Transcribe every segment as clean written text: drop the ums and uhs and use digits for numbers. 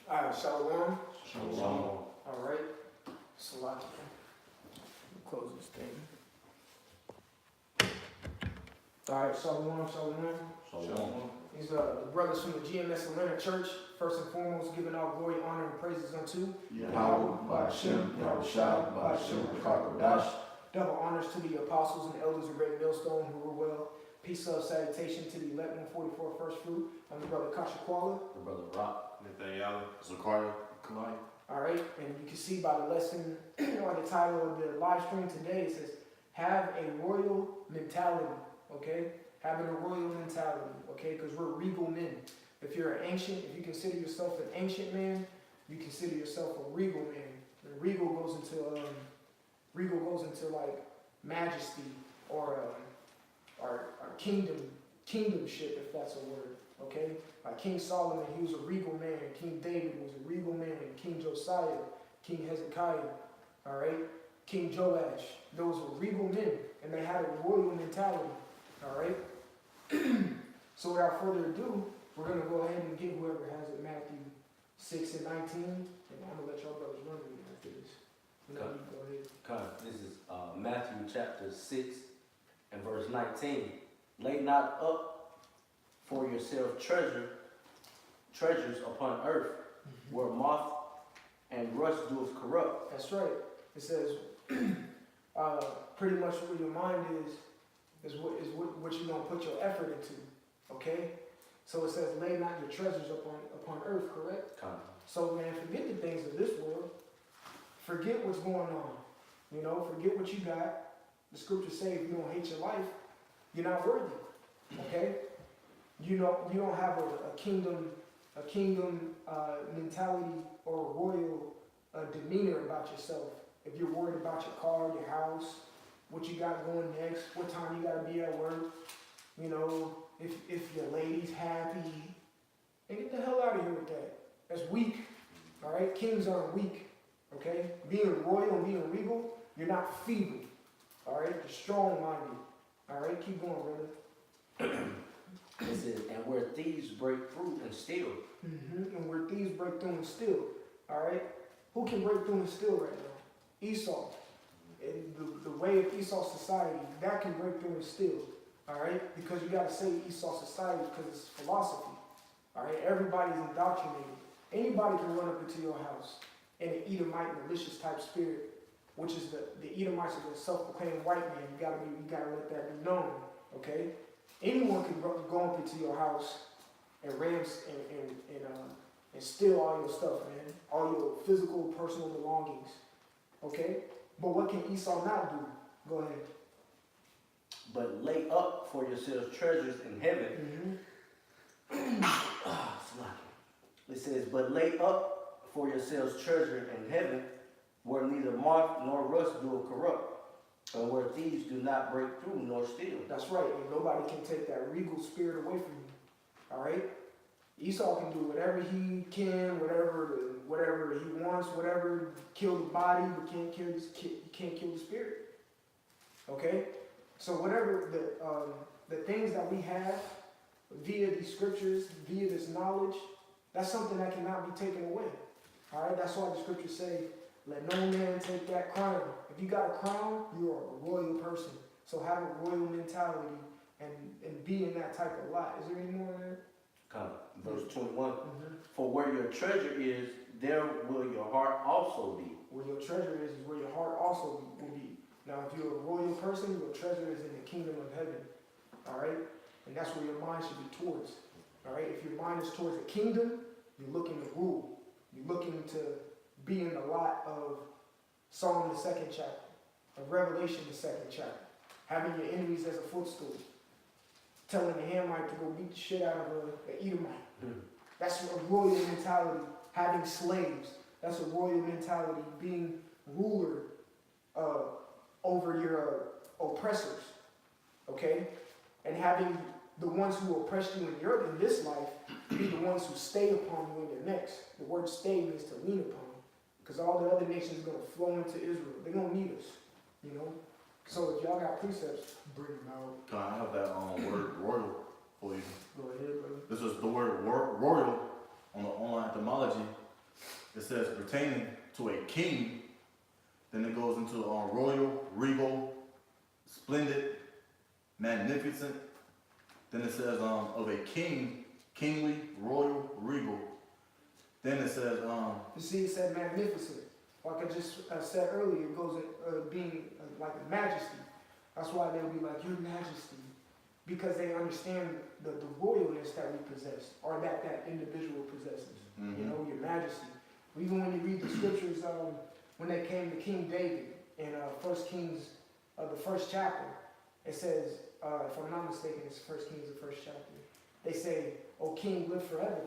Alright, Shalom. Shalom. Alright. Salaki. Close this thing. Alright, Shalom. Shalom. These are the brothers from the GMS Atlanta Church. First and foremost, giving all glory, honor, and praises unto Yahweh, Ba'ashem, Yahushua, Ba'ashem, Kakodash. double honors to the apostles and elders of Great Millstone who were well. Peace, love, salutation to the elect 144 first fruit. I'm the brother Kasha Kuala. The brother Rock. Nathaniel. Zakaria. Kalai. Alright, and you can see by the lesson or the title of the live stream today, it says, have a royal mentality, okay? Having a royal mentality, okay? Because we're regal men. If you're an ancient, if you consider yourself an ancient man, you consider yourself a regal man. And regal goes into like majesty or kingdomship, if that's a word, okay? Like King Solomon, he was a regal man. King David was a regal man. King Josiah, King Hezekiah, all right? King Joash, those were regal men, and they had a royal mentality, all right? So without further ado, we're going to go ahead and get whoever has it Matthew 6 and 19, and I'm going to let y'all brothers run with it after this. Go ahead. This is Matthew chapter 6 and verse 19. Lay not up for yourself treasures upon earth, where moth and rust doeth corrupt. That's right. It says, pretty much what your mind is what you're going to put your effort into, okay? So it says, lay not your treasures upon earth, correct? So, man, forget the things of this world. Forget what's going on. You know, forget what you got. The scriptures say if you don't hate your life, you're not worthy, okay? You don't have a kingdom mentality or a royal demeanor about yourself. If you're worried about your car, your house, what you got going next, what time you got to be at work, you know, if your lady's happy, and get the hell out of here with that. That's weak, all right? Kings aren't weak, okay? Being royal and being regal, you're not feeble, all right? You're strong-minded, all right? Keep going, brother. It says, and where thieves break through and steal. And where thieves break through and steal, all right? Who can break through and steal right now? Esau. And the way of Esau society, that can break through and steal, all right? Because you got to say Esau society because it's philosophy, all right? Everybody's indoctrinated. Anybody can run up into your house in an Edomite malicious type spirit, which is the Edomites are the self-proclaimed white man. You gotta let that be known, okay? Anyone can go up into your house and and steal all your stuff, man. All your physical, personal belongings, okay? But what can Esau not do? Go ahead. But lay up for yourselves treasures in heaven. It says, but lay up for yourselves treasure in heaven, where neither moth nor rust do corrupt, and where thieves do not break through nor steal. That's right, and nobody can take that regal spirit away from you. All right? Esau can do whatever he can, whatever he wants, whatever, kill the body, but can't kill the spirit. Okay? So whatever the things that we have via these scriptures, via this knowledge, that's something that cannot be taken away. All right? That's why the scriptures say, let no man take that crown. If you got a crown, you are a royal person. So have a royal mentality and be in that type of light. Is there any more in there? Verse 21. For where your treasure is, there will your heart also be. Where your treasure is where your heart also will be. Now, if you're a royal person, your treasure is in the kingdom of heaven. All right? And that's where your mind should be towards. All right? If your mind is towards the kingdom, you're looking to rule. You're looking to be in the lot of Psalm the 2nd chapter, of Revelation the 2nd chapter, having your enemies as a footstool, telling the Hamite to go beat the shit out of an Edomite. That's a royal mentality. Having slaves, that's a royal mentality. Being ruler over your oppressors, okay? And having the ones who oppress you in this life be the ones who stay upon you in the next. The word stay means to lean upon. Because all the other nations are going to flow into Israel. They're going to need us, you know. So if y'all got precepts, bring them out. Can I have that word royal for you? Go ahead, brother. This is the word royal on the online etymology. It says pertaining to a king. Then it goes into royal, regal, splendid, magnificent. Then it says of a king, kingly, royal, regal. Then it says You see, it said magnificent. Like I just said earlier, it goes in being like a majesty. That's why they'll be like, Your Majesty. Because they understand the royalness that we possess, or that individual possesses. You know, Your Majesty. Even when you read the scriptures, when they came to King David in 1 Kings, the first chapter, it says, if I'm not mistaken, it's 1 Kings, the first chapter. They say, "O King, live forever."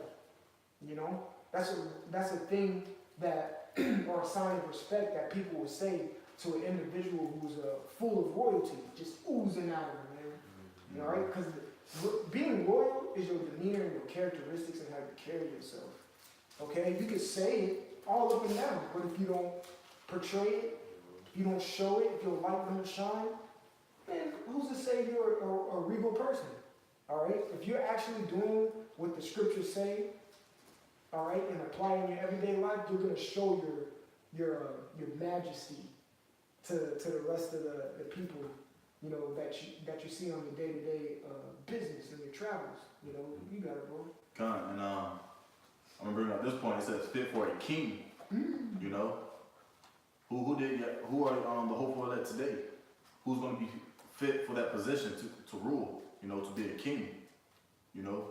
You know, that's a thing that, or a sign of respect that people would say to an individual who's full of royalty, just oozing out of him, man. You know, right? Because being royal is your demeanor and your characteristics and how you carry yourself. Okay, you can say it all up and down, but if you don't portray it, if you don't show it, if your light don't shine, then who's to say you're a regal person? All right, if you're actually doing what the scriptures say, all right, and applying your everyday life, you're gonna show your majesty to the rest of the people, you know, that you see on your day-to-day business and your travels. You know, you got it, bro. and I'm gonna bring up this point. It says fit for a king. You know, who are the hopeful elect today? Who's gonna be fit for that position to rule? You know, to be a king. You know,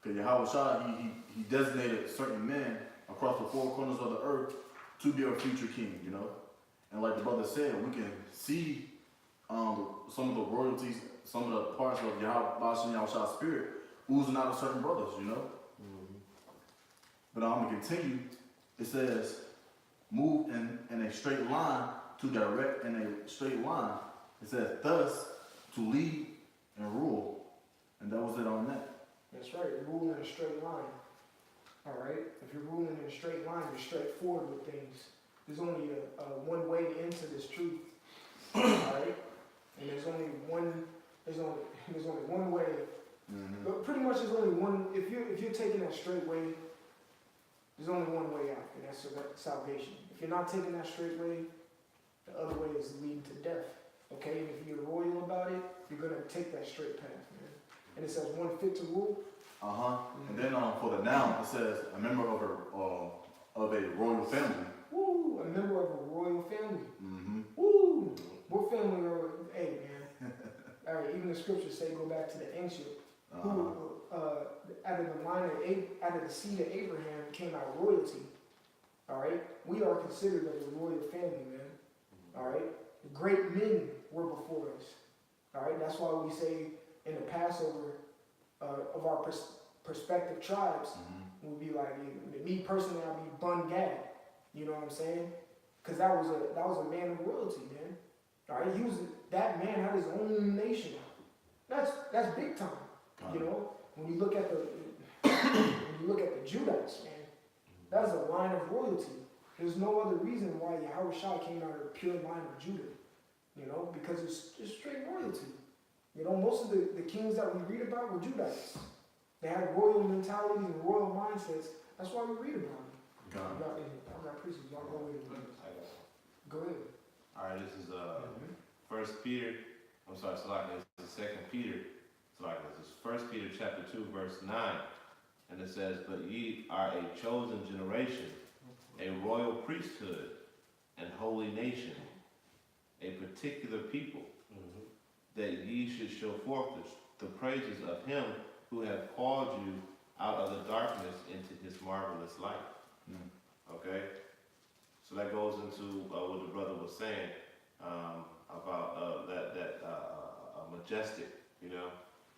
because Yahweh Shah, he designated certain men across the four corners of the earth to be a future king. You know, and like the brother said, we can see some of the royalties, some of the parts of Yahweh Shah's spirit oozing out of certain brothers. You know. But I'm going to continue. It says, move in a straight line to direct in a straight line. It says, thus, to lead and rule. And that was it on that. That's right, rule in a straight line. All right, if you're ruling in a straight line, you're straightforward with things. There's only one way to enter this truth. All right, and there's only one way. But pretty much there's only one. If you're taking that straight way, there's only one way out, and that's salvation. If you're not taking that straight way, the other way is leading to death. Okay, and if you're royal about it, you're gonna take that straight path, man. And it says one fit to rule. And then for the noun, it says a member of a royal family. Woo, a member of a royal family. Woo, what family are? Hey, man. All right, even the scriptures say go back to the ancient. Who out of the line out of the seed of Abraham came out royalty. All right, we are considered of the royal family, man. All right, great men were before us. All right, that's why we say in the Passover of our prospective tribes, we'll be like, me personally, I'll be Bun Gad. You know what I'm saying? Because that was a man of royalty, man. All right, that man had his own nation. That's big time. You know, when you look at the Judites, man, that's a line of royalty. There's no other reason why Yahweh Shah came out of the pure line of Judah. You know, because it's straight royalty. You know, most of the kings that we read about were Judites. They had royal mentalities and royal mindsets. That's why we read about them. I got preachers. Y'all go ahead. Go ahead. All right, this is First Peter. I'm sorry, this is Second Peter. This is 1 Peter chapter 2, verse 9. And it says, but ye are a chosen generation, a royal priesthood, and holy nation, a particular people, that ye should show forth the praises of him who hath called you out of the darkness into his marvelous light. Okay? So that goes into what the brother was saying about that majestic, you know,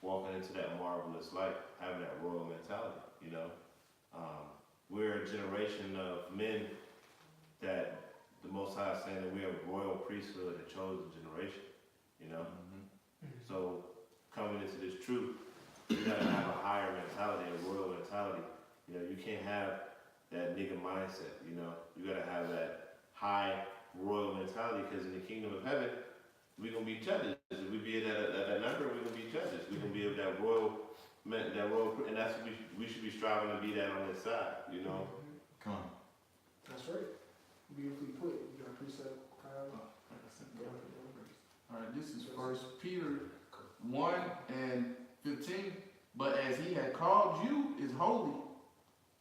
walking into that marvelous light, having that royal mentality, you know. We're a generation of men that the Most High is saying that we are a royal priesthood, a chosen generation, you know. So coming into this truth, you gotta have a higher mentality, a royal mentality. You know, you can't have that nigga mindset. You know, you gotta have that high royal mentality, because in the kingdom of heaven, we're gonna be judges. If we be at that number, we're gonna be judges. We're gonna be of that royal, and that's what we should be striving to be that on this side. You know. Come on. That's right. Beautifully put. You got a precept, Kyle? All right, this is First Peter 1:15. But as he had called you is holy,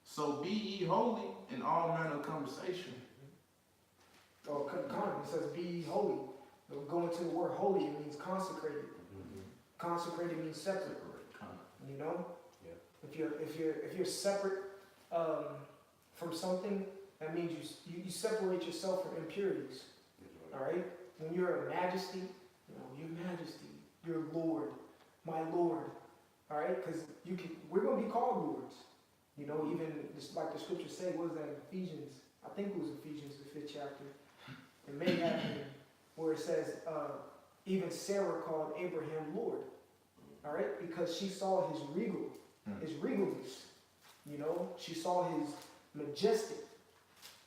so be ye holy in all manner of conversation. Oh, it says be ye holy. But going to the word holy, it means consecrated. Consecrated means separate. You know? Yeah. If you're separate from something, that means you separate yourself from impurities. All right? When you're a majesty, you know, your majesty, your Lord, my Lord. All right? Because we're going to be called lords. You know, even just like the scriptures say, what is that in Ephesians? I think it was Ephesians, the 5th chapter. It may have been where it says, even Sarah called Abraham Lord. All right? Because she saw his regalness. You know, she saw his majestic.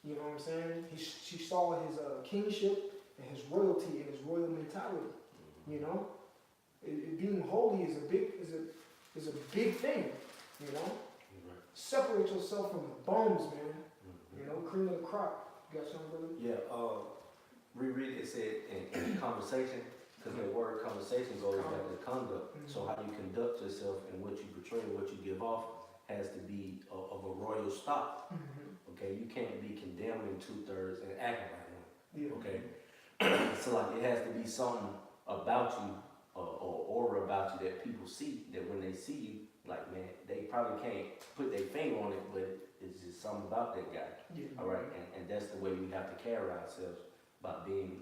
You know what I'm saying? She saw his kingship and his royalty and his royal mentality. You know, being holy is a big thing. You know, separate yourself from the bums, man. You know, cream of the crop. You got something, brother? Yeah, reread it said in conversation, because the word conversation goes back to conduct. So how you conduct yourself and what you portray, what you give off, has to be of a royal stock. Okay, you can't be condemning 2/3 and acting like one. Yeah. Okay, so like it has to be something about you or aura about you that people see. That when they see you, like man, they probably can't put their finger on it, but it's just something about that guy. Yeah. All right, and that's the way we have to carry ourselves, by being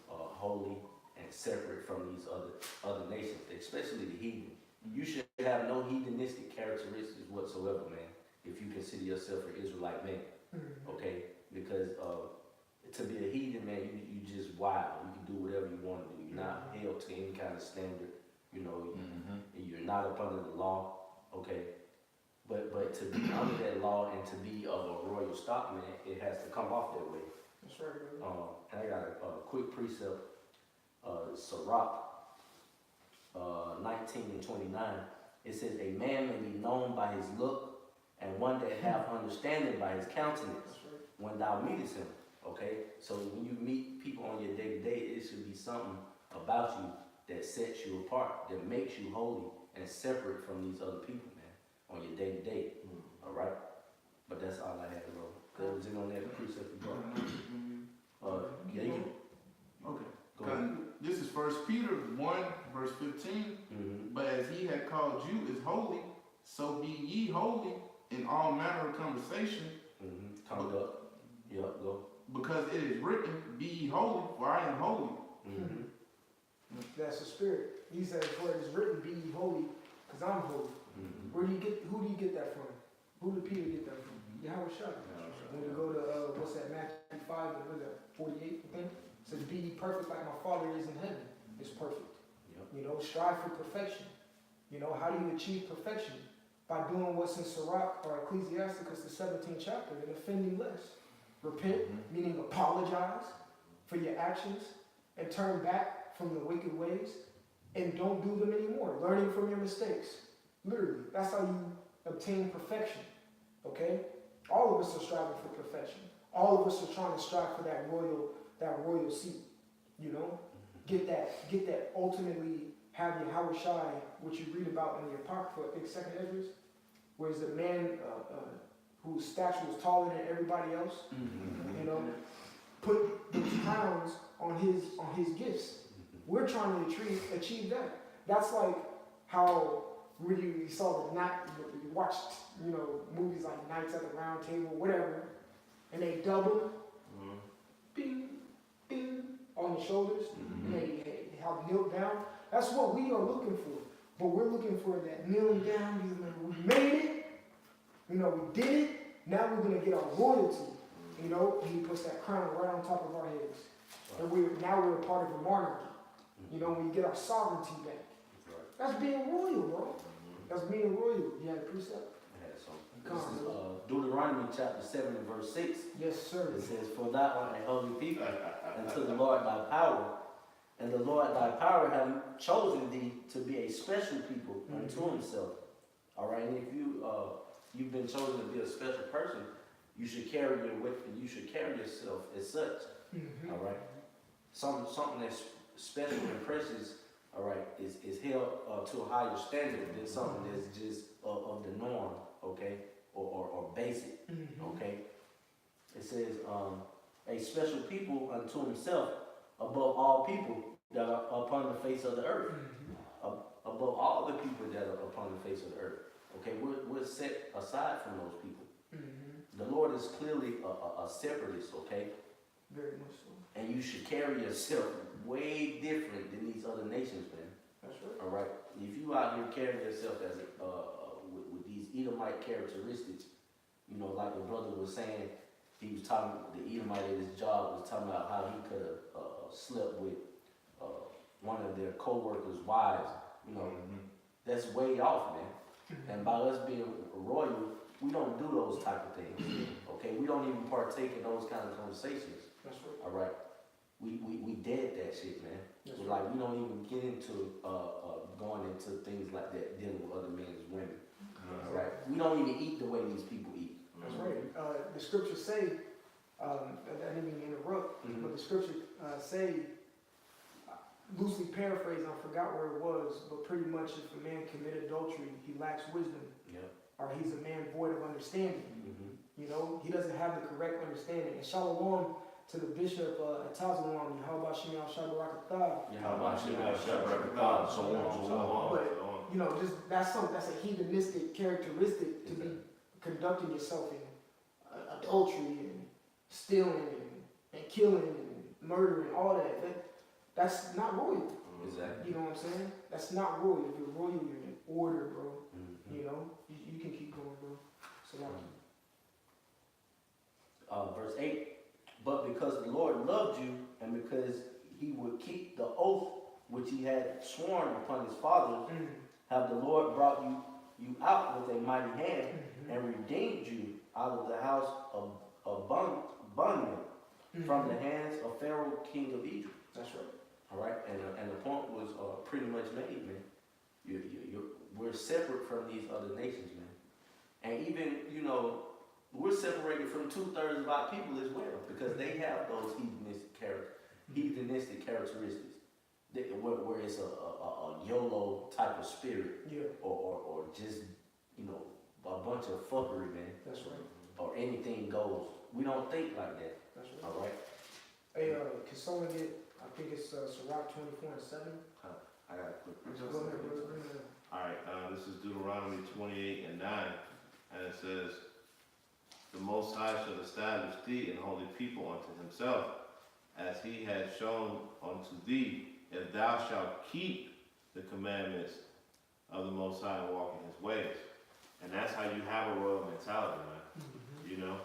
holy and separate from these other nations, especially the heathen. You should have no heathenistic characteristics whatsoever, man, if you consider yourself an Israelite man, okay? Because to be a heathen, man, you just wild. You can do whatever you want to do. You're not held to any kind of standard, you know, you're not up under the law, okay? But to be under that law and to be of a royal stock, man, it has to come off that way. That's right, brother. And I got a quick precept, Sirach 19:29. It says, a man may be known by his look, and one that hath understanding by his countenance, That's right. when thou meetest him. Okay? So when you meet people on your day-to-day, it should be something about you that sets you apart, that makes you holy and separate from these other people, man, on your day-to-day. All right? But that's all I had to roll. That was in on that precept you brought. Yeah, you Okay. go ahead. This is First Peter 1:15. But as he had called you is holy, so be ye holy in all manner of conversation, Conduct. Yep, go. because it is written, be ye holy, for I am holy. That's the spirit. He says, for it is written, be ye holy, because I'm holy. Who do you get that from? Who did Peter get that from? Yahweh Shai. When we go to, what's that, Matthew 5, and what is that, 48, I think? It says, be ye perfect like my Father is in heaven. It's perfect. Yep. You know, strive for perfection. You know, how do you achieve perfection? By doing what's in Sirach or Ecclesiasticus, the 17th chapter, and offending less. Repent, meaning apologize for your actions, and turn back from the wicked ways, and don't do them anymore. Learning from your mistakes. Literally, that's how you obtain perfection. Okay? All of us are striving for perfection. All of us are trying to strive for that royal seat. You know? Get that ultimately have Yahweh Shai, which you read about in the Apocrypha, I think 2nd Esdras, where is a man whose stature was taller than everybody else, you know, put those crowns on his gifts. We're trying to achieve that. That's like how really you saw you watched, you know, movies like Knights at the Round Table, whatever, and they double, bing, bing, on the shoulders, and they have knelt down. That's what we are looking for. But we're looking for that kneeling down. We made it. You know, we did it. Now we're going to get our royalty. You know, and he puts that crown right on top of our heads. And now we're a part of a monarchy. You know, we get our sovereignty back. That's being royal, bro. That's being royal. You had a precept? I had something. This is Deuteronomy chapter 7 and verse 6. Yes, sir. It says, "For thou art a holy people unto the Lord thy power, and the Lord thy power hath chosen thee to be a special people unto himself." All right, and if you've been chosen to be a special person, you should carry yourself as such. Mhm. All right, something that's special and precious. All right, is held to a higher standard than something that's just of the norm. Okay, or basic. Mhm. Okay, it says a special people unto himself above all people that are upon the face of the earth. Mhm. Above all the people that are upon the face of the earth. Okay, we're set aside from those people. Mhm. The Lord is clearly a separatist, okay? Very much so. And you should carry yourself way different than these other nations, man. That's right. All right? If you out here carrying yourself as with these Edomite characteristics, you know, like the brother was saying, he was talking, the Edomite at his job was talking about how he could have slept with one of their co-workers' wives. You know, that's way off, man. And by us being royal, we don't do those type of things. Okay, we don't even partake in those kind of conversations. That's right. All right, we dead that shit, man. That's So right. like we don't even get into going into things like that, dealing with other men's women. All right, we don't even eat the way these people eat. That's right. The scriptures say, I didn't mean to interrupt, but the scripture say, loosely paraphrased, I forgot where it was, but pretty much if a man commit adultery, he lacks wisdom, Yeah. or he's a man void of understanding. You know, he doesn't have the correct understanding. And shalom to the bishop at Tazawan, how about Shimei al-Shabarakatah? Yeah. How about you guys shut up, so on. But, you know, just that's a hedonistic characteristic to be conducting yourself in adultery and stealing and killing and murdering, all that. That's not royal. Exactly. You know what I'm saying? That's not royal. If you're royal, you're in order, bro. Mhm. You know, you can keep going, bro. So Verse 8, "But because the Lord loved you, and because he would keep the oath which he had sworn upon his fathers, have the Lord brought you out with a mighty hand, and redeemed you out of the house of bondmen, from the hands of Pharaoh, king of Egypt." That's right. All right, and the point was pretty much made, man. We're separate from these other nations, man. And even, you know, we're separated from 2/3 of our people as well, because they have those hedonistic characteristics, where it's a YOLO type of spirit, Yeah, or just, you know, a bunch of fuckery, man, that's right. or anything goes. We don't think like that. That's right. All right. Hey, can someone get? I think it's Sirach 24:7. I got a quick. Go ahead, brother. Bring it up. Alright, this is Deuteronomy 28 and 9, and it says, "The Most High shall establish thee an holy people unto himself, as he has shown unto thee, if thou shalt keep the commandments of the Most High and walk in his ways." And that's how you have a royal mentality, man. You know,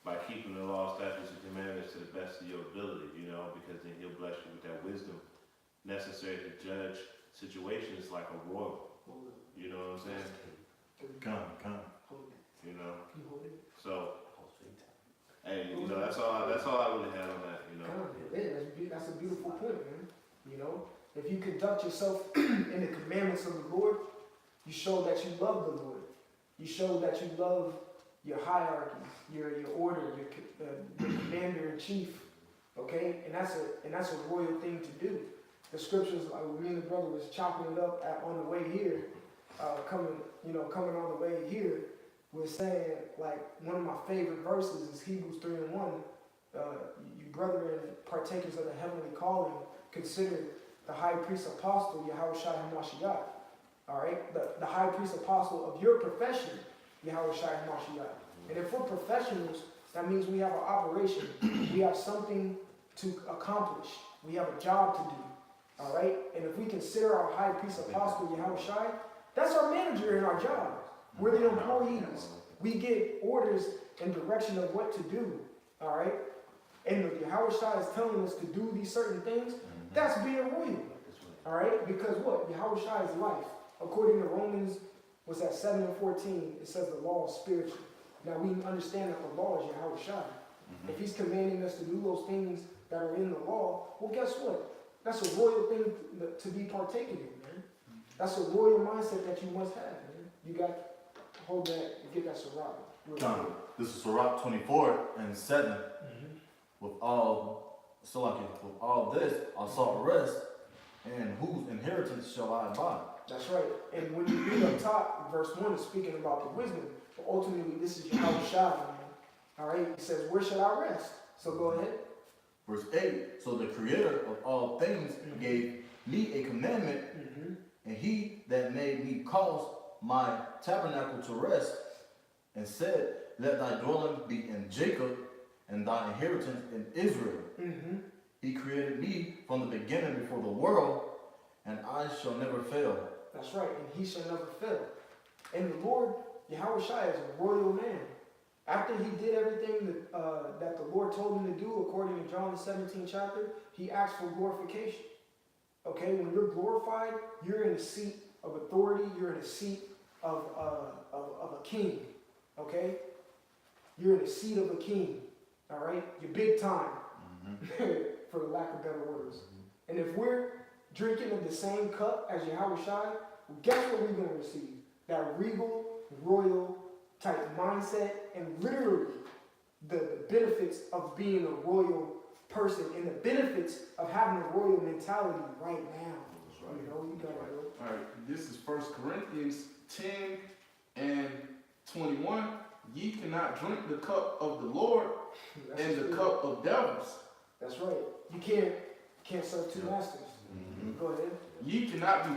by keeping the law, statutes, and commandments to the best of your ability, you know, because then he'll bless you with that wisdom necessary to judge situations like a royal. Hold it. You know what I'm saying? Come. Hold it. You know. Can you hold it? So, hey, you know, that's all I really had on that. You know. Come on. Yeah, that's a beautiful point, man. You know, if you conduct yourself in the commandments of the Lord, you show that you love the Lord. You show that you love your hierarchy, your order, your commander in chief. Okay, and that's a royal thing to do. The scriptures, me and the brother was chopping it up on the way here, coming on the way here, was saying, like, one of my favorite verses is Hebrews 3:1. You brethren, partakers of the heavenly calling, consider the high priest apostle, Yahushua HaMashiach. All right, the high priest apostle of your profession, Yahushua HaMashiach. And if we're professionals, that means we have an operation. We have something to accomplish. We have a job to do. All right? And if we consider our high priest apostle, Yahushua, that's our manager in our job. We're the employees. We get orders and direction of what to do. All right? And if Yahushua is telling us to do these certain things, that's being royal. All right? Because what? Yahushua is life. According to Romans, what's that, 7:14, it says the law is spiritual. Now we understand that the law is Yahweh Shai. Mhm. If he's commanding us to do those things that are in the law, well, guess what? That's a royal thing to be partaking in, man. That's a royal mindset that you must have, man. You got to hold that, get that Sirach. John, this is Sirach 24:7. With all, so like with all this, I sought rest, and whose inheritance shall I buy? That's right. And when you read up top, verse 1 is speaking about the wisdom. But ultimately, this is Yahweh Shai, man. All right? It says, where shall I rest? So go ahead. Verse 8, so the creator of all things gave me a commandment, and he that made me cause my tabernacle to rest, and said, let thy dwelling be in Jacob, and thy inheritance in Israel. He created me from the beginning before the world, and I shall never fail. That's right. And he shall never fail. And the Lord, Yahweh Shai, is a royal man. After he did everything that the Lord told him to do, according to John the 17th chapter, he asked for glorification. Okay, when you're glorified, you're in a seat of authority. You're in a seat of a king. Okay, you're in a seat of a king. All right, you're big time, for the lack of better words. And if we're drinking of the same cup as Yahweh Shai, guess what we're going to receive? That regal, royal type mindset, and literally the benefits of being a royal person and the benefits of having a royal mentality right now. That's right. You know, you got it. All right, this is 1 Corinthians 10:21. Ye cannot drink the cup of the Lord That's and the true. cup of devils. That's right. You can't serve two masters. Go ahead. Ye cannot be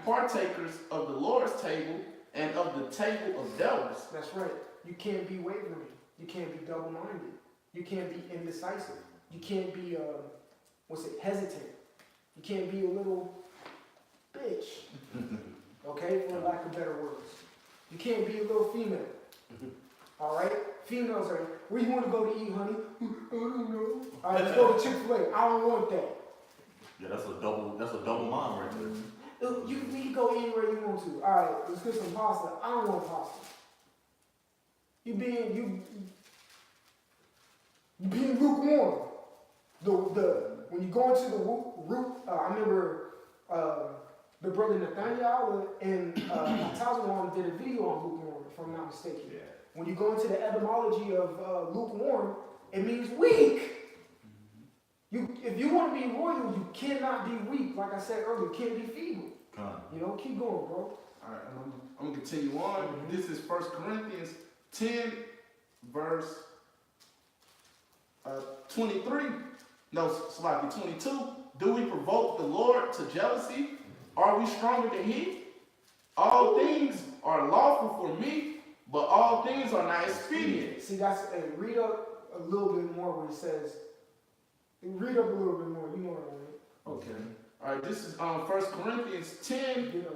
partakers of the Lord's table and of the table of devils. That's right. You can't be wavering. You can't be double-minded. You can't be indecisive. You can't be, hesitant. You can't be a little bitch. Okay, for lack of better words. You can't be a little female. All right? Females are, where you want to go to eat, honey? I don't know. All right, let's go to Chick-fil-A. I don't want that. Yeah, that's a double mind right there. You can go anywhere you want to. All right, let's get some pasta. I don't want pasta. You being lukewarm. When you go into the root, I remember the brother Nathaniel and Tazawam did a video on lukewarm, if I'm not mistaken. Yeah. When you go into the etymology of lukewarm, it means weak. If you want to be royal, you cannot be weak. Like I said earlier, you can't be feeble. You know, keep going, bro. All right, I'm going to continue on. This is 1 Corinthians 10, verse 23. No, Slaki 22. Do we provoke the Lord to jealousy? Are we stronger than he? All things are lawful for me, but all things are not expedient. See, that's read up a little bit more where it says, read up a little bit more, you know what I mean. Okay. All right, this is 1 Corinthians 10, Get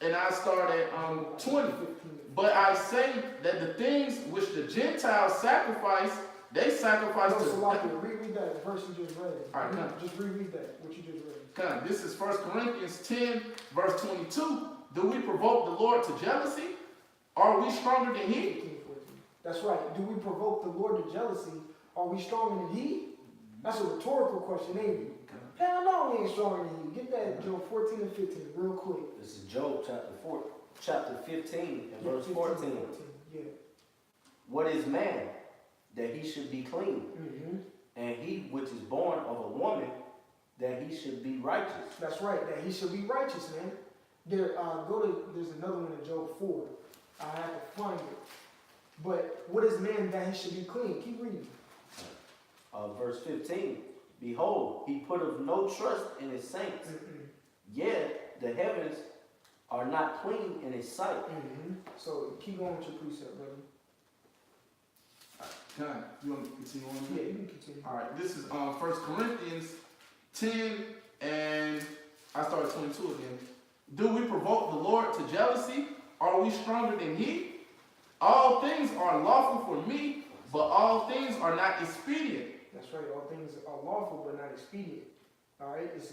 and I start at 20. 15. But I say that the things which the Gentiles sacrifice, they sacrifice No, to... so like, reread that verse you just read. All right, come. Just reread that, what you just read. Come, this is 1 Corinthians 10, verse 22. Do we provoke the Lord to jealousy? Are we stronger than he? 15, 14. That's right. Do we provoke the Lord to jealousy? Are we stronger than he? That's a rhetorical question, ain't it? Hell no, we ain't stronger than he. Get that, Job 14 and 15, real quick. This is Job chapter 15 and Yeah, verse 15, 14. Yeah. What is man that he should be clean? Mm-hmm. And he which is born of a woman that he should be righteous. That's right, that he should be righteous, man. There's another one in Job 4. I have to find it. But what is man that he should be clean? Keep reading. Verse 15. Behold, he putteth no trust in his saints. Yet the heavens are not clean in his sight. So keep going with your precept, brother. Come, you want to continue on? Yeah, you can continue. All right, this is 1 Corinthians 10, and I start at 22 again. Do we provoke the Lord to jealousy? Are we stronger than he? All things are lawful for me, but all things are not expedient. That's right. All things are lawful, but not expedient. All right. It's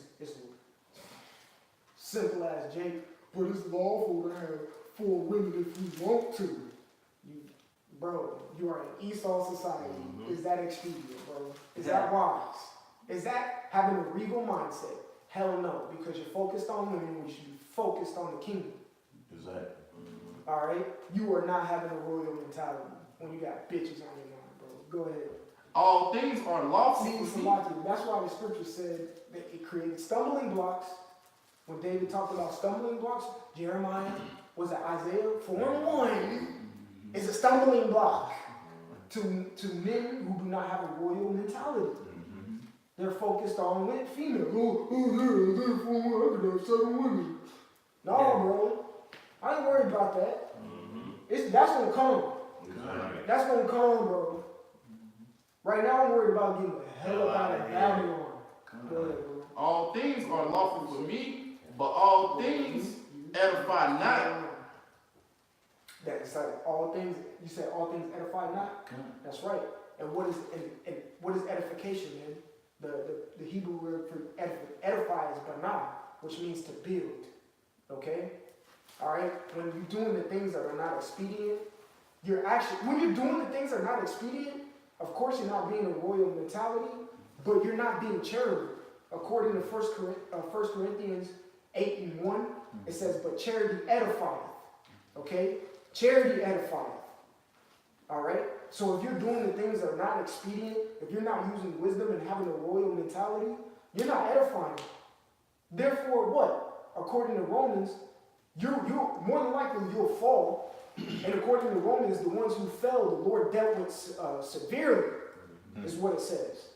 simple as Jake. But it's lawful to have 4 women if we want to. bro, you are in Esau society. Mhm. Is that expedient, bro? Is Yeah. that wise? Is that having a regal mindset? Hell no, because you're focused on women, we should be focused on the kingdom. Exactly. All right? You are not having a royal mentality when you got bitches on your mind, bro. Go ahead. All things are lawful See, for me. Salaki, that's why the scripture said that it created stumbling blocks. When David talked about stumbling blocks, Jeremiah, was it Isaiah? 4:1 is a stumbling block to men who do not have a royal mentality. They're focused on female. Oh, yeah, therefore I could have 7 women. No, Yeah. bro. I ain't worried about that. Mm-hmm. That's gonna come. Exactly. That's gonna come, bro. Right now I'm worried about getting the hell up out of Babylon. Go ahead, bro. All things are lawful for me, but all things edify not. That's like all things. You said all things edify not. That's right. And what is edification, man? The Hebrew word for edify is banah, which means to build. Okay. All right. When you're doing the things that are not expedient, when you're doing the things that are not expedient. Of course, you're not being a royal mentality, but you're not being charitable. According to 1 Corinthians 8:1, it says, "But charity edifieth." Okay? Charity edifieth. All right? So if you're doing the things that are not expedient, if you're not using wisdom and having a royal mentality, you're not edifying. Therefore, what? According to Romans, you're more than likely you'll fall. And according to Romans, the ones who fell, the Lord dealt with severely, is what it says.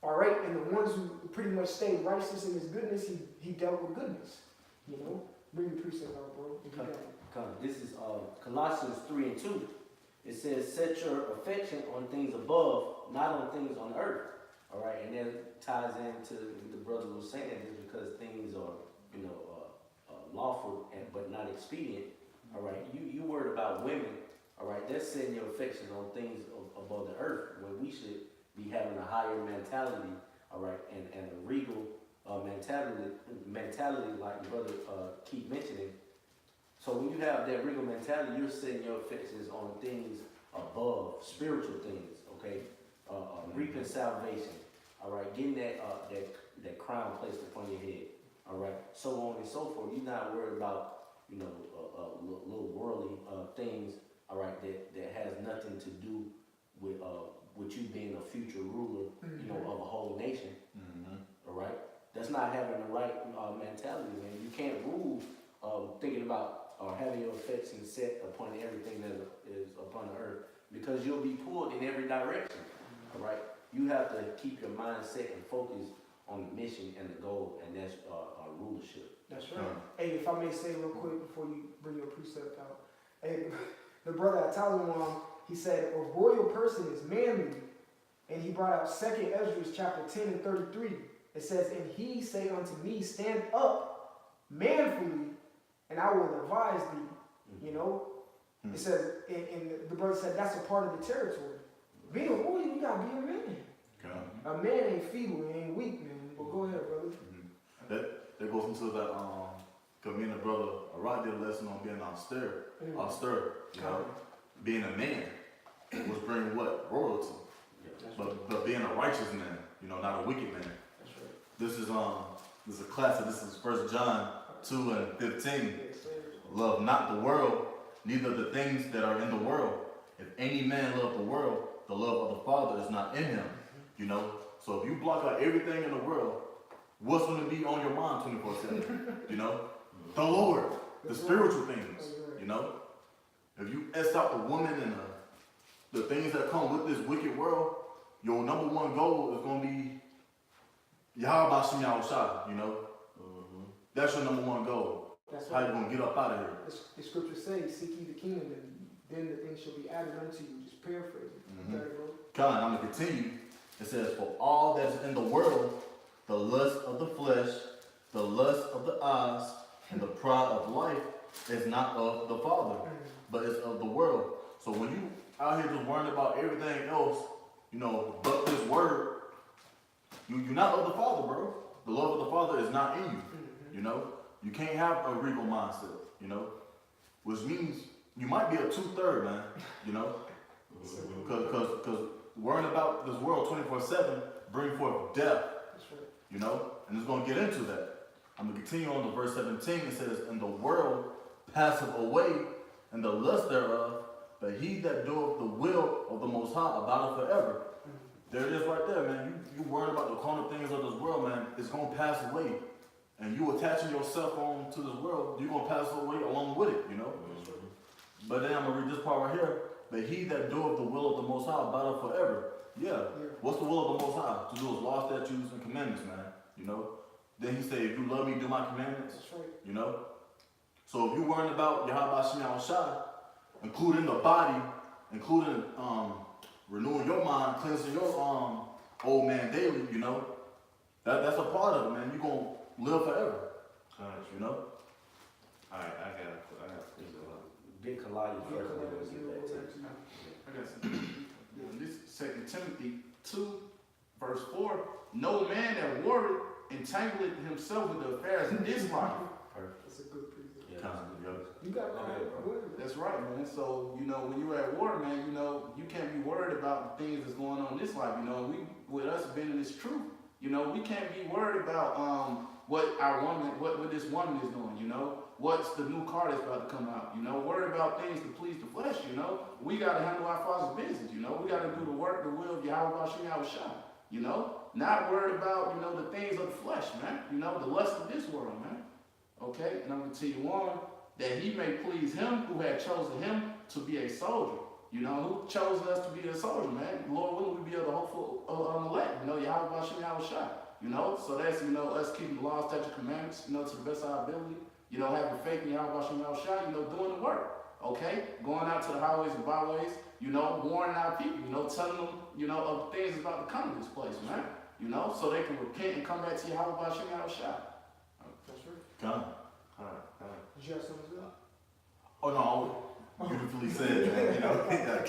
All right? And the ones who pretty much stayed righteous in his goodness, he dealt with goodness. You know? Bring the precept out, bro. If you got it. This is Colossians 3:2. It says, set your affection on things above, not on things on earth. All right, and that ties into the brother was saying is because things are, lawful but not expedient. All right, you worried about women. All right, that's setting your affection on things above the earth, when we should be having a higher mentality. All right, and a regal mentality like brother keep mentioning. So when you have that regal mentality, you're setting your affections on things above, spiritual things, okay? Reaping salvation, all right? Getting that crown placed upon your head, all right? So on and so forth. You're not worried about, little worldly things, all right, that has nothing to do with you being a future ruler, of a whole nation, all right? That's not having the right mentality, man. You can't rule thinking about or having your affection set upon everything that is upon the earth, because you'll be pulled in every direction. All right, you have to keep your mind set and focused on the mission and the goal, and that's our rulership. That's right. Hey, if I may say real quick before you bring your precept out, hey, the brother at Taliban, he said a royal person is manly, and he brought out 2 Ezra chapter 10:33. It says, "And he say unto me, stand up manfully, and I will advise thee." It says, and the brother said that's a part of the territory. Being a royal, you gotta be a man. A man ain't feeble, he ain't weak, man. But go ahead, brother. That goes into that, cause me and the brother, Arad did a lesson on being austere, being a man was bringing what? Royalty. But being a righteous man, not a wicked man. That's right. This is a classic. This is 1 John 2:15. Yes, sir. Love not the world, neither the things that are in the world. If any man love the world, the love of the Father is not in him. So if you block out everything in the world, what's going to be on your mind 24/7? The Lord, the spiritual things. If you S out the woman and the things that come with this wicked world, your number one goal is going to be Yahweh Shem Yahushua, That's your number one goal. That's How right. you going to get up out of here? The scriptures say, "Seek ye the kingdom, and then the things shall be added unto you." Just paraphrase it. Got it, bro? I'm going to continue. It says, for all that is in the world, the lust of the flesh, the lust of the eyes, and the pride of life is not of the Father, but is of the world. So when you out here just worrying about everything else, but this word, you're not of the Father, bro. The love of the Father is not in you. You can't have a regal mindset, which means you might be a 2/3, man, Because worrying about this world 24/7 bring forth death, That's right. you know, and it's going to get into that. I'm going to continue on to verse 17. It says, "And the world passeth away, and the lust thereof, but he that doeth the will of the Most High abideth forever." There it is right there, man. You worried about the carnal things of this world, man. It's going to pass away. And you attaching yourself on to this world, you're going to pass away along with it, you know. But then I'm going to read this part right here. "But he that doeth the will of the Most High abideth forever." Yeah. What's the will of the Most High? To do his law, statutes, and commandments, man. You know. Then he said, "If you love me, do my commandments." That's right. You know. So if you're worrying about Yahweh Shem Shai, including the body, including renewing your mind, cleansing your old man daily, you know, that's a part of it, man. You're gonna live forever. You know. Alright, I got Get Colossians Yeah, first, and then Colossians, we'll get back to it. I got some. This 2 Timothy 2, verse 4. "No man that warreth entangleth himself with the affairs of this life." That's a good precept. Yeah, Kind that's of, good. You got it Okay, right. bro. That's right, man. So, you know, when you're at war, man, you know, you can't be worried about the things that's going on in this life. You know, we, with us being in this truth, you know, we can't be worried about what our woman, what this woman is doing, you know. What's the new car that's about to come out, you know. Worried about things to please the flesh, you know. We got to handle our Father's business, you know. We got to do the work, the will of Yahweh Shem Shai, you know. Not worried about, you know, the things of the flesh, man. You know, the lust of this world, man. Okay, and I'm going to tell you on that he may please him who had chosen him to be a soldier. You know, who chose us to be a soldier, man. Lord willing, we be of the hopeful elect. You know, Yahweh Shem Shai. You know, so that's, you know, us keeping the law, statute, commandments, you know, to the best of our ability. You know, having faith in Yahweh Shem Shai, you know, doing the work. Okay? Going out to the highways and byways, you know, warning our people, you know, telling them, you know, of things about to come to this place, man. You know, so they can repent and come back to Yahweh Shem Shai. That's right. Kind of. Did you have something to say? Oh no, beautifully said, man. You know,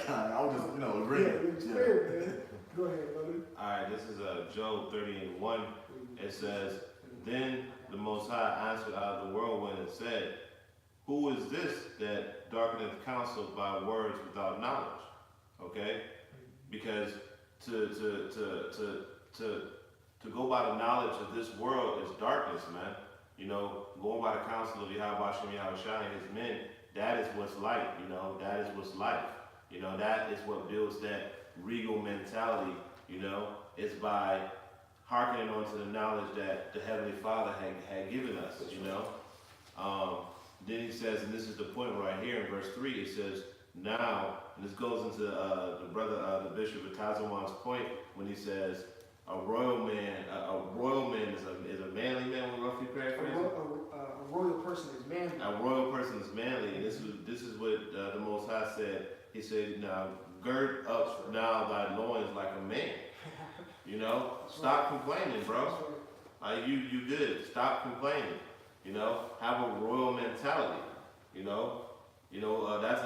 kind of. I was just, you know, agreeing. Yeah, you're spirit, man. Go ahead, brother. Alright, this is Job 30:1. It says, "Then the Most High answered out of the whirlwind and said, Who is this that darkeneth counsel by words without knowledge?" Okay? Because to go by the knowledge of this world is darkness, man. You know, going by the counsel of Yahweh Shem Shai and his men, that is what's light, you know, that is what's life. You know, that is what builds that regal mentality, you know. It's by hearkening on to the knowledge that the Heavenly Father had given us, you know. Then he says, and this is the point right here in verse 3, it says, "Now," and this goes into the Bishop of Tazawan's point when he says, a royal man is a manly man, with roughly paraphrasing. A royal person is manly. A royal person is manly, and this is what the Most High said. He said, "Now gird up now thy loins like a man." You know, stop complaining, bro. You good. Stop complaining. You know, have a royal mentality. You know, that's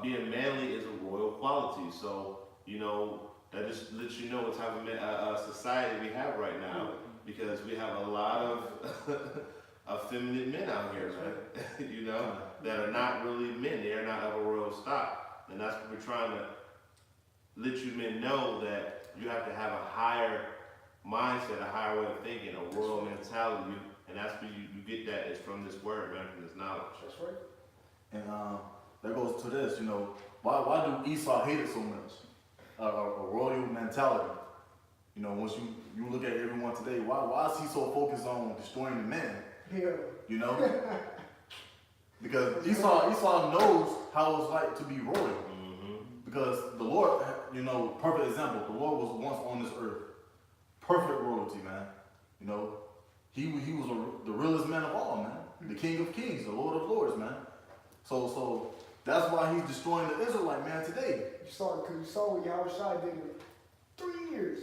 being manly is a royal quality. So, you know, that just lets you know what type of society we have right now, because we have a lot of effeminate men out here, man. You know, that are not really men. They are not of a royal stock, and that's what we're trying to let you men know, that you have to have a higher mindset, a higher way of thinking, a royal mentality, and that's where you get that is from this word, man, from this knowledge. That's right. And that goes to this, you know, why do Esau hate it so much? A royal mentality. You know, once you look at everyone today, why is he so focused on destroying the man? Yeah. You know? Because Esau knows how it's like to be royal. Mm-hmm. Because the Lord, you know, perfect example, the Lord was once on this earth. Perfect royalty, man. You know, he was the realest man of all, man. The King of Kings, the Lord of Lords, man. So that's why he's destroying the Israelite man today. You saw it, because you saw what Yahweh Shai did in 3 years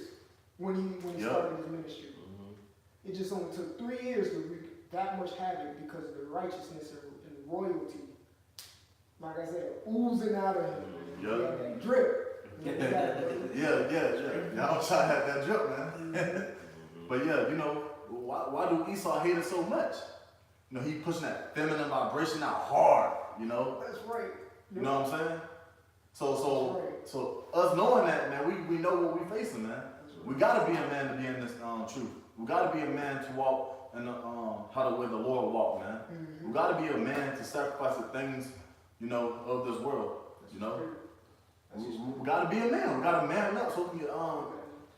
when he started his ministry. Mm-hmm. It just only took 3 years to wreak that much havoc because of the righteousness and the royalty. Like I said, oozing out of him. Yeah. He had that drip. Yeah. Y'all try to have that drip, man. But yeah, you know, why do Esau hate it so much? You know, he pushing that feminine vibration out hard, you know? That's right. You know what I'm saying? So us knowing that, man, we know what we facing, man. We gotta be a man to be in this truth. We gotta be a man to walk in the how the way the Lord walked, man. We gotta be a man to sacrifice the things, you know, of this world. You know, we gotta be a man. We gotta man up so we can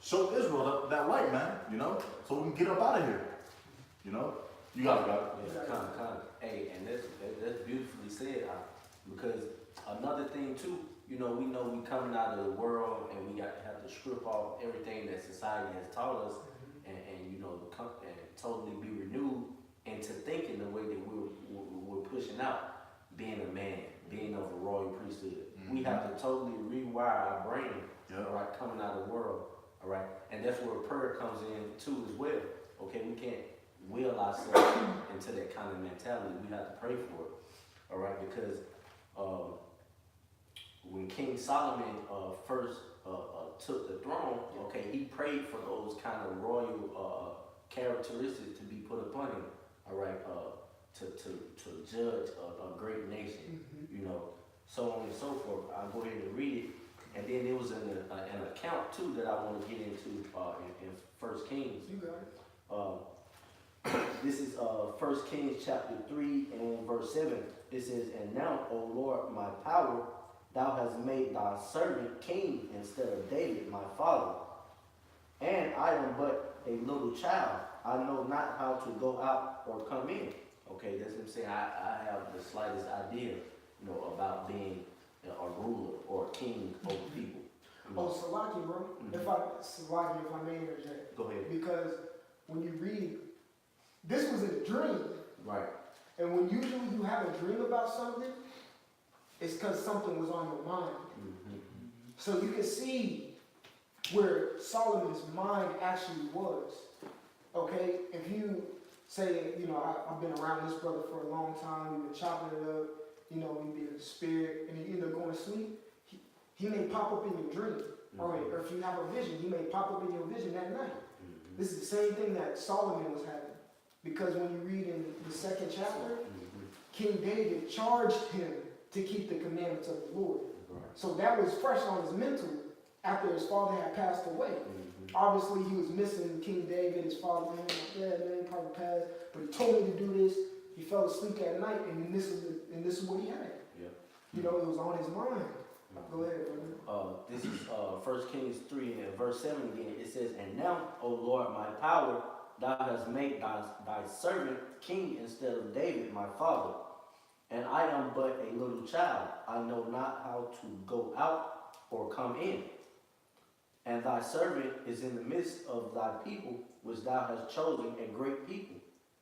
show Israel that light, man. You know, so we can get up out of here. You know, you gotta go. Yeah, kind of. Hey, and that's beautifully said, because another thing too, you know we coming out of the world and we got to have to strip off everything that society has taught us, and you know, and totally be renewed into thinking the way that we're pushing out, being a man, being of a royal priesthood. We have to totally rewire our brain, all right, coming out of the world, all right, and that's where prayer comes in too as well. Okay, we can't will ourselves into that kind of mentality. We have to pray for it, all right, because when King Solomon first took the throne, okay, he prayed for those kind of royal characteristics to be put upon him, all right, to judge a great nation, you know, so on and so forth. I'll go ahead and read it, and then there was an account too that I want to get into in 1 Kings. You got it. This is 1 Kings chapter 3 and verse 7. It says, "And now, O Lord, my power, thou hast made thy servant king instead of David, my father. And I am but a little child. I know not how to go out or come in." Okay, that's him saying, I have the slightest idea, you know, about being a ruler or a king over people. You know? Oh, Salaki, bro. If I may interject. Go ahead. Because when you read, this was a dream. Right. And when usually you have a dream about something, it's because something was on your mind. So you can see where Solomon's mind actually was. Okay? If you say, you know, I've been around this brother for a long time, we've been chopping it up, you know, we be in the spirit, and you end up going to sleep, he may pop up in your dream. Or if you have a vision, he may pop up in your vision that night. This is the same thing that Solomon was having. Because when you read in the 2nd chapter, King David charged him to keep the commandments of the Lord. So that was fresh on his mental after his father had passed away. Obviously, he was missing King David, his father, man, he probably passed, but he told me to do this. He fell asleep at night, and this is what he had. You know, it was on his mind. Go ahead, brother. This is 1 Kings 3 and verse 7 again. It says, "And now, O Lord, my power, thou hast made thy servant king instead of David, my father. And I am but a little child. I know not how to go out or come in. And thy servant is in the midst of thy people, which thou hast chosen, a great people,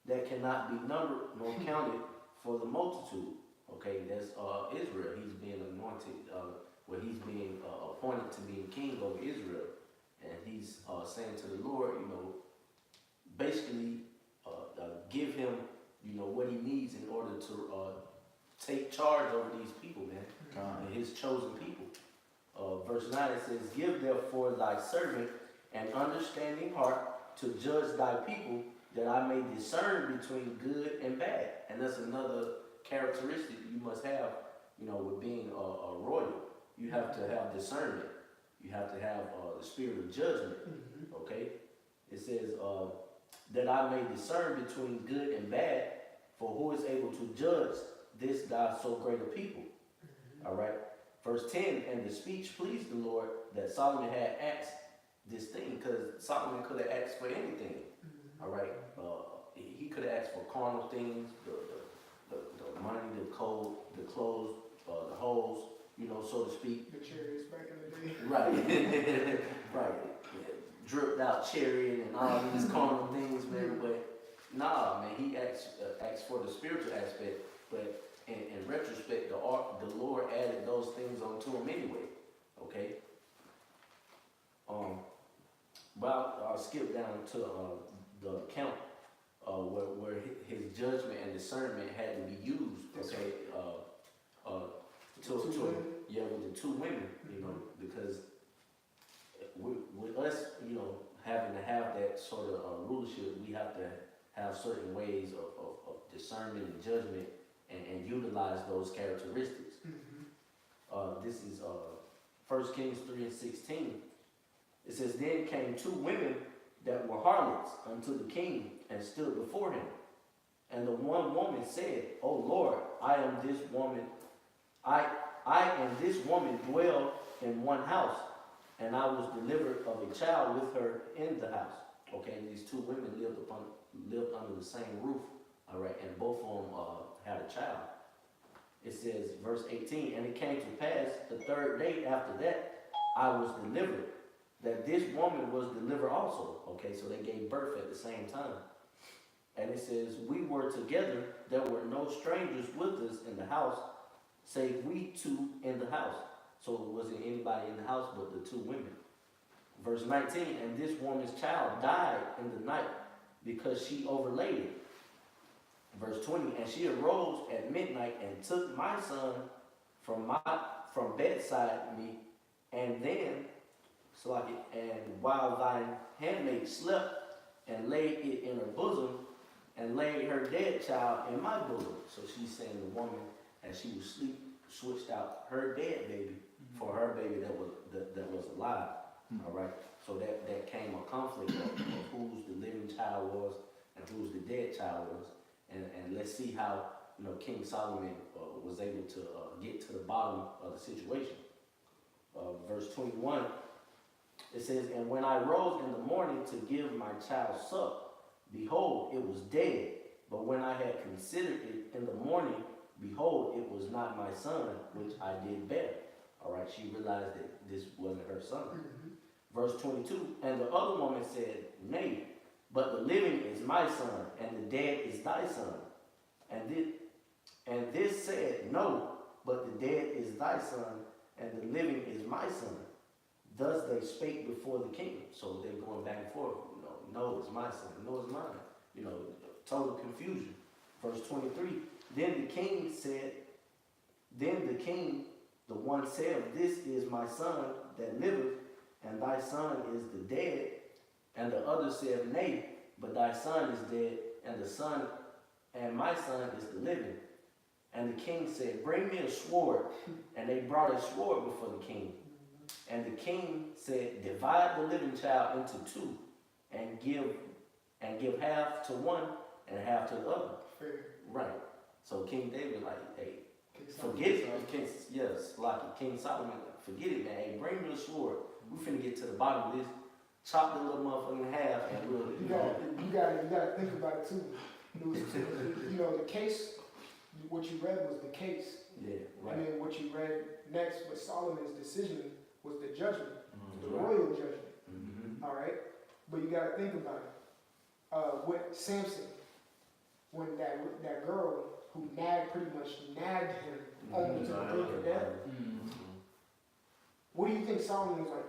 that cannot be numbered nor counted for the multitude." Okay, that's Israel. He's being anointed, he's being appointed to be king over Israel. And he's saying to the Lord, you know, basically give him, you know, what he needs in order to take charge over these people, man, his chosen people. Verse 9, it says, "Give therefore thy servant an understanding heart to judge thy people, that I may discern between good and bad." And that's another characteristic you must have, you know, with being a royal. You have to have discernment. You have to have the spirit of judgment. Okay? It says, "That I may discern between good and bad, for who is able to judge this thy so great a people?" All right. Verse 10, "And the speech pleased the Lord that Solomon had asked this thing," because Solomon could have asked for anything. All right. He could have asked for carnal things, the money, the clothes, the hoes, you know, so to speak. The chariots back in the day. Right. Right. Yeah. Dripped out chariot and all these carnal things, man. But nah, man, he asked for the spiritual aspect. But in retrospect, the Lord added those things onto him anyway. Okay. But I'll skip down to the account where his judgment and discernment had to be used. Okay. With the two women, you know, because with us, you know, having to have that sort of rulership, we have to have certain ways of discernment and judgment and utilize those characteristics. This is 1 Kings 3:16. It says, then came two women that were harlots unto the king and stood before him. And the one woman said, O Lord, I and this woman dwell in one house, and I was delivered of a child with her in the house. Okay, these two women lived under the same roof. All right, and both of them had a child. It says, verse 18, and it came to pass the third day after that, I was delivered, that this woman was delivered also. Okay, so they gave birth at the same time. And it says, we were together, there were no strangers with us in the house, save we two in the house. So it wasn't anybody in the house but the two women. Verse 19, and this woman's child died in the night because she overlaid it. Verse 20, and she arose at midnight and took my son from bedside me, and then, and while thine handmaid slept, and laid it in her bosom, and laid her dead child in my bosom. So she's saying the woman, as she was asleep, switched out her dead baby for her baby that was alive. All right. So that came a conflict of whose the living child was and whose the dead child was. And let's see how King Solomon was able to get to the bottom of the situation. Verse 21, it says, and when I rose in the morning to give my child suck, behold, it was dead. But when I had considered it in the morning, behold, it was not my son, which I did bear. All right, she realized that this wasn't her son. Mm-hmm. Verse 22, and the other woman said, nay, but the living is my son, and the dead is thy son. And this said, no, but the dead is thy son, and the living is my son. Thus they spake before the king. So they're going back and forth. No, it's my son. No, it's mine. Total confusion. Verse 23, then the king, the one said, this is my son that liveth, and thy son is the dead. And the other said, nay, but thy son is dead, and my son is the living. And the king said, bring me a sword. And they brought a sword before the king. And the king said, divide the living child into two, and give half to one and half to the other. Fair. Right. So King David, like, hey, King forget it. Solomon. King Solomon, forget it, man. Hey, bring me a sword. We finna get to the bottom of this. Chop the little motherfucker in half, and we'll. You gotta think about it too. The case, what you read was the case. Yeah, right. And then what you read next was Solomon's decision was the judgment, the Right. royal judgment. Mm-hmm. All right, but you gotta think about it. With Samson, when that girl who pretty much nagged him only to the brink of death. Mm-hmm. What do you think Solomon was like?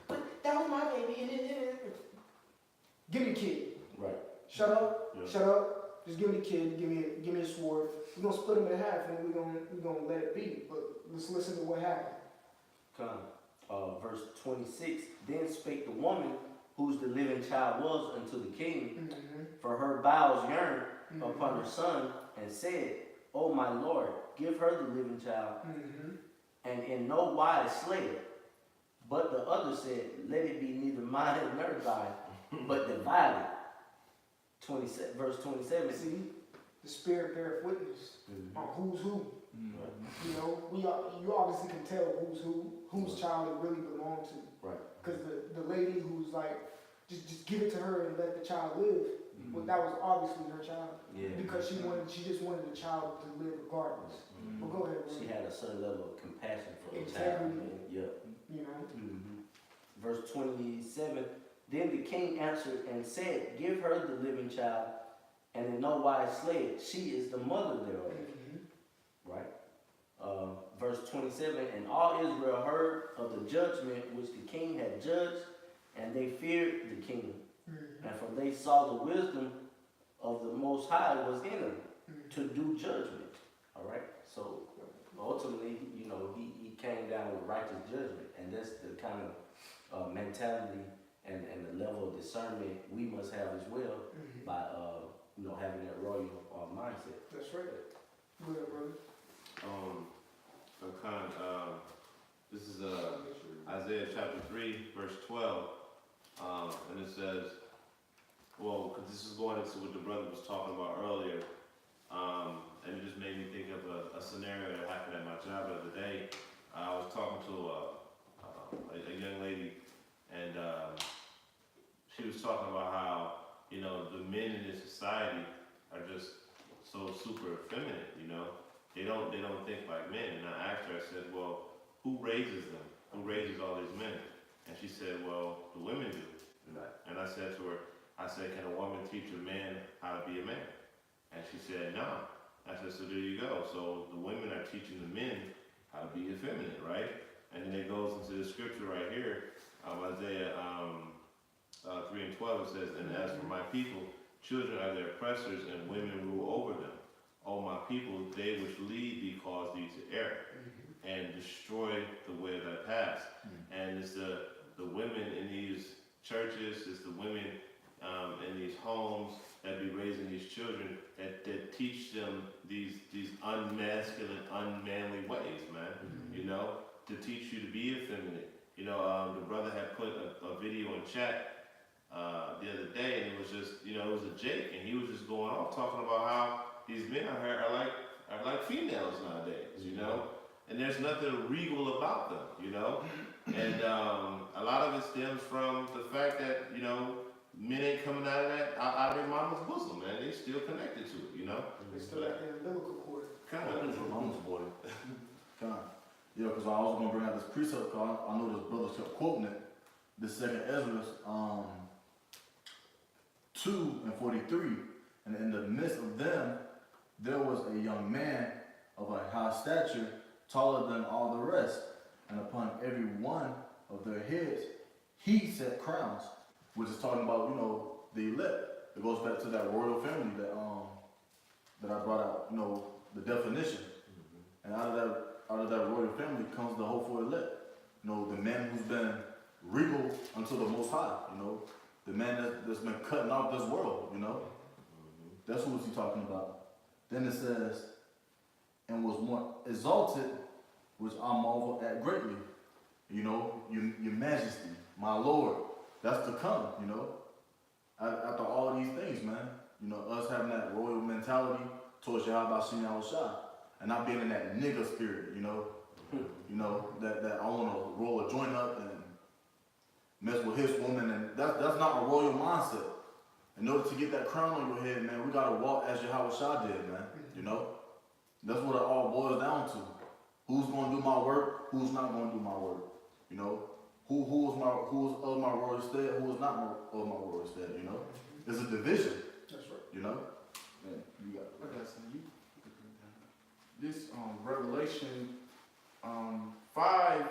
But that was my baby. Give me the kid. Right. Shut up. Yeah. Shut up. Just give me the kid. Give me a sword. We're gonna split him in half, and we're gonna let it be. But let's listen to what happened. Verse 26. Then spake the woman, whose the living child was, unto the king, Mm-hmm. for her bowels yearned upon her son, and said, O my lord, give her the living child, Mm-hmm. and in no wise slay it. But the other said, let it be neither mine nor thine, but divided. Verse 27. See, the spirit beareth witness Mhm. on who's who. You obviously can tell whose child it really belonged to. Right. Because the lady who's like, just give it to her and let the child live. Well, that was obviously her child. Yeah. Because she just wanted the child to live regardless. But go ahead, She bro. had a certain level of compassion for the child. Integrity. Man. Yeah. You know. Verse 27, then the king answered and said, give her the living child, and in no wise slay it. She is the mother thereof. Right? Verse 27, and all Israel heard of the judgment which the king had judged, and they feared the king. And for they saw the wisdom of the Most High was in him to do judgment. All right? So ultimately, he came down with righteous judgment. And that's the kind of mentality and the level of discernment we must have as well by having that royal mindset. That's right. Go ahead, brother. This is Isaiah chapter 3, verse 12, and it says, well, because this is going into what the brother was talking about earlier, and it just made me think of a scenario that happened at my job the other day. I was talking to a young lady, and she was talking about how, you know, the men in this society are just so super effeminate, you know. They don't think like men. And I asked her, I said, well, who raises them? Who raises all these men? And she said, well, the women do. And I said to her, can a woman teach a man how to be a man? And she said, no. I said, so there you go. So the women are teaching the men how to be effeminate, right? And then it goes into the scripture right here, Isaiah 3 and 12, it says, and as for my people, children are their oppressors, and women rule over them. O my people, they which lead thee cause thee to err, and destroy the way of thy paths. And it's the women in these churches, it's the women in these homes that be raising these children that teach them these unmasculine, unmanly ways, man. You know, to teach you to be effeminate. You know, the brother had put a video in chat the other day, and it was just, you know, it was a Jake, and he was just going off talking about how these men out here are like females nowadays, you know, and there's nothing regal about them, you know, and a lot of it stems from the fact that, you know, men ain't coming out of their mama's bosom, man. They still connected to it, you know. They still at the umbilical cord. Kind What of. is Ramon's boy? Yeah, because I was gonna bring out this precept, because I know this brother kept quoting it. The second Ezra, 2 and 43, and in the midst of them, there was a young man of a high stature, taller than all the rest, and upon every one of their heads he set crowns, which is talking about, you know, the elect. It goes back to that royal family that I brought out, you know, the definition. And out of that royal family comes the hopeful elect. You know, the man who's been regal unto the Most High, you know, the man that's been cutting out this world, you know. That's who is he talking about. Then it says, and was more exalted, which I marvel at greatly. You know, your majesty, my Lord, that's to come, you know. After all these things, man, you know, us having that royal mentality towards Yahweh Shem Yahushua, and not being in that nigga spirit, you know. You know, that I want to roll a joint up and mess with his woman, and that's not a royal mindset. In order to get that crown on your head, man, we gotta walk as Yahweh Shah did, man. You know? That's what it all boils down to. Who's gonna do my work, who's not gonna do my work. You know? Who is of my royal stead, who is not of my royal stead, you know? There's a division, That's right. you know? Man, you got I got some. This Revelation 5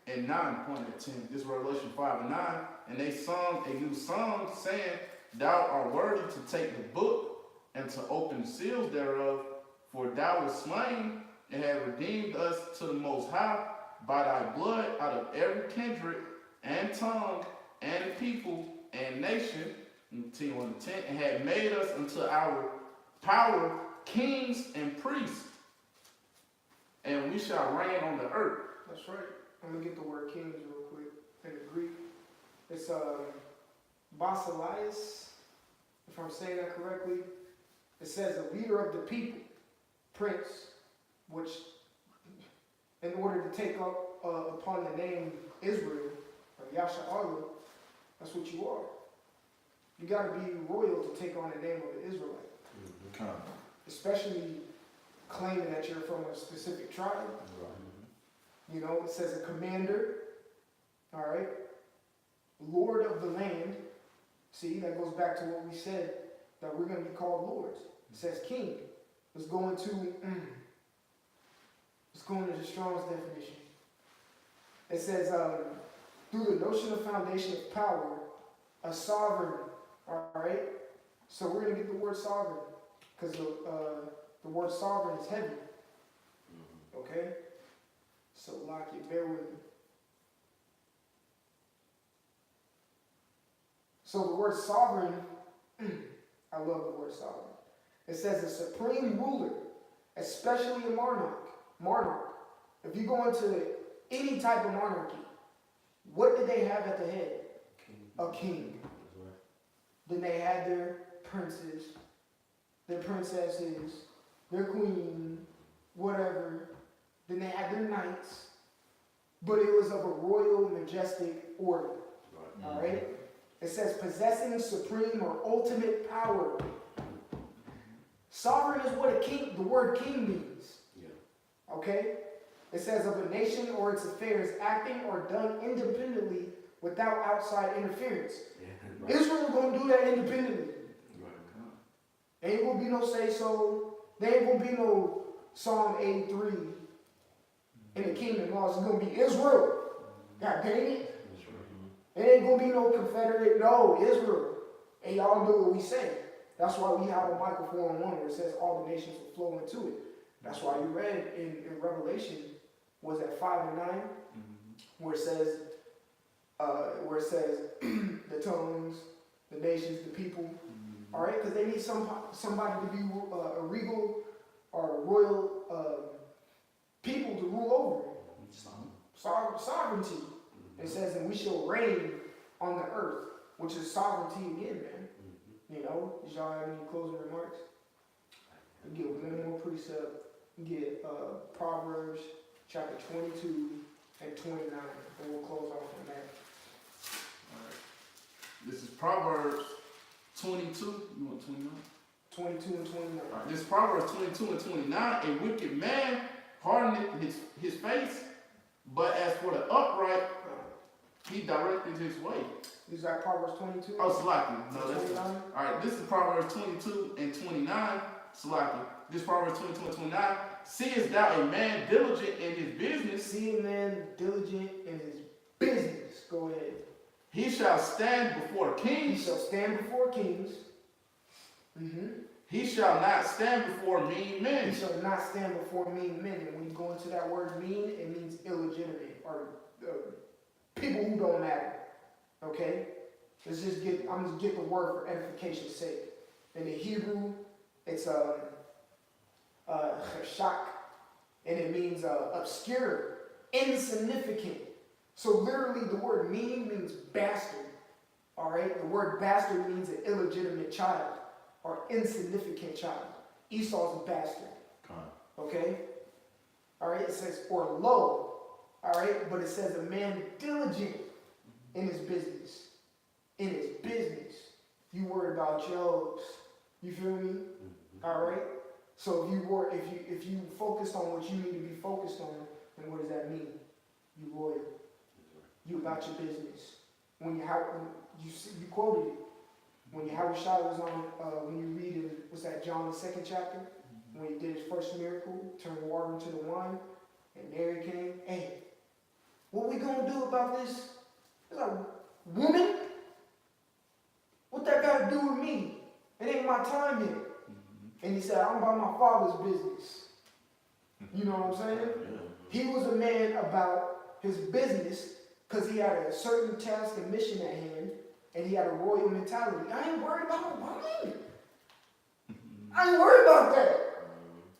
and 9 point at 10. This Revelation 5 and 9, and they sung a new song saying, "Thou art worthy to take the book and to open the seals thereof, for thou wast slain and have redeemed us to the Most High by thy blood out of every kindred and tongue and people and nation." And continue on the 10, and had made us unto our power kings and priests, and we shall reign on the earth. That's right. I'm gonna get the word kings real quick in the Greek. It's basileus, if I'm saying that correctly. It says a leader of the people, prince, which in order to take up upon the name Israel or Yasha'Allah, that's what you are. You got to be royal to take on the name of an Israelite, kind of. especially claiming that you're from a specific tribe. You know, it says a commander, all right, lord of the land. See, that goes back to what we said, that we're going to be called lords. It says king. Let's go into the Strong's definition. It says, through the notion of foundation of power, a sovereign, all right? So we're going to get the word sovereign, because the word sovereign is heavy, okay? So lock it, bear with me. So the word sovereign, I love the word sovereign. It says a supreme ruler, especially a monarch, If you go into any type of monarchy, what did they have at the head? A king. Then they had their princes, their princesses, their queen, whatever. Then they had their knights. But it was of a royal, majestic order. All right? It says possessing supreme or ultimate power. Sovereign is what the word king means. Okay? It says of a nation or its affairs acting or done independently without outside interference. Israel gonna do that independently. Ain't gonna be no say so. There ain't gonna be no Psalm 83 in the kingdom laws. It's gonna be Israel. God dang it. There ain't gonna be no Confederate. No, Israel. And y'all know what we say. That's why we have a Micah 4:1 where it says all the nations will flow into it. That's why you read in Revelation, was that 5 and 9, where it says the tongues, the nations, the people. All right, because they need somebody to be a regal or a royal people to rule over it. Sovereignty. It says, and we shall reign on the earth, which is sovereignty again, man. You know, did y'all have any closing remarks? We get one more precept. We get Proverbs chapter 22 and 29, and we'll close off on that. Alright. This is Proverbs 22. You want 29? 22 and 29. Alright. This is Proverbs 22 and 29. A wicked man hardeneth his face, but as for the upright, he directed his way. Is that Proverbs 22? Oh, Salaki. No, that's 29? Alright, this is Proverbs 22 and 29. Salaki. This is Proverbs 22 and 29. Seest thou a man diligent in his business? See a man diligent in his business. Go ahead. He shall stand before He kings. shall stand before kings. He shall not stand before mean He men. shall not stand before mean men. And when you go into that word mean, it means illegitimate or people who don't matter. Okay? I'm just get the word for edification's sake. In the Hebrew, it's chashak, and it means obscure, insignificant. So literally the word mean means bastard. All right? The word bastard means an illegitimate child or insignificant child. Esau's a bastard. Okay? All right? It says, or low. All right? But it says a man diligent in his business. In his business. You worry about yours. You feel me? All right? So if you focused on what you need to be focused on, then what does that mean? You loyal. You about your business. When you quoted it. When Yahushua was on, when you read in, what's that, John the 2nd chapter? When he did his first miracle, turned water into the wine, and Mary came, hey, what we gonna do about this? It's like, woman? What that got to do with me? It ain't my time yet. And he said, I'm about my father's business. You know what I'm saying? He was a man about his business because he had a certain task and mission at hand, and he had a royal mentality. I ain't worried about a woman. I ain't worried about that.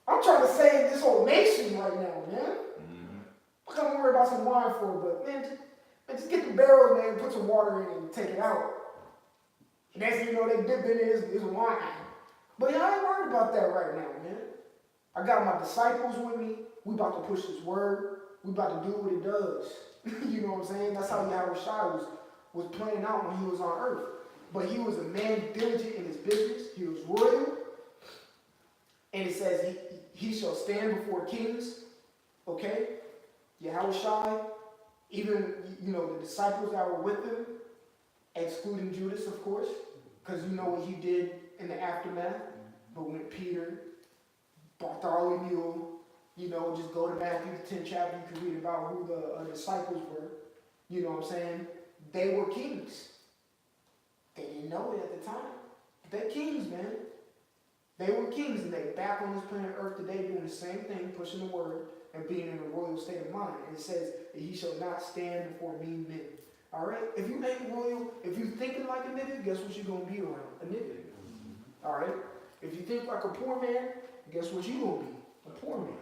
I'm trying to save this whole nation right now, man. I'm not worried about some wine for it, but man, just get the barrel, man, put some water in it and take it out. And next thing you know, they dip in it, it's wine. But yeah, I ain't worried about that right now, man. I got my disciples with me. We about to push this word. We about to do what it does. You know what I'm saying? That's how Yahushua was playing out when he was on earth. But he was a man diligent in his business. He was royal. And it says he shall stand before kings. Okay? Yahushua, even, the disciples that were with him, excluding Judas, of course, because you know what he did in the aftermath. But when Peter, Bartholomew, just go to Matthew the 10th chapter, you can read about who the disciples were. You know what I'm saying? They were kings. They didn't know it at the time. They're kings, man. They were kings, and they back on this planet Earth today doing the same thing, pushing the word, and being in a royal state of mind. And it says that he shall not stand before mean men. All right? If you ain't royal, if you thinking like a nigga, guess what you're going to be around? A nigga. All right? If you think like a poor man, guess what you're going to be? A poor man.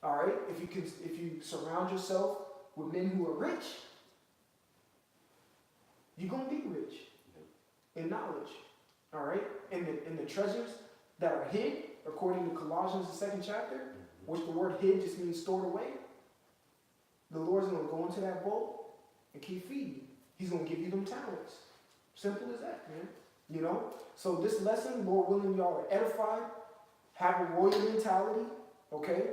All right, if you surround yourself with men who are rich, you're gonna be rich in knowledge. All right, and the treasures that are hid, according to Colossians the 2nd chapter, which the word hid just means stored away. The Lord's gonna go into that bowl and keep feeding you. He's gonna give you them talents. Simple as that, man. You know. So this lesson, Lord willing, y'all are edified, have a royal mentality, okay?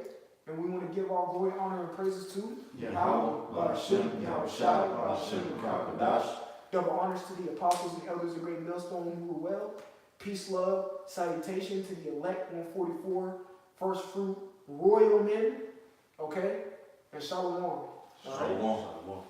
And we want to give all glory, honor, and praises to Yahweh, Ba'ashem, Yahweh Shai, Ba'ashem, Kakadash. Double honors to the apostles and elders of Great Millstone who rule well. Peace, love, salutation to the elect 144, first fruit, royal men, okay? And shalom. All right? Shalom. Shalom.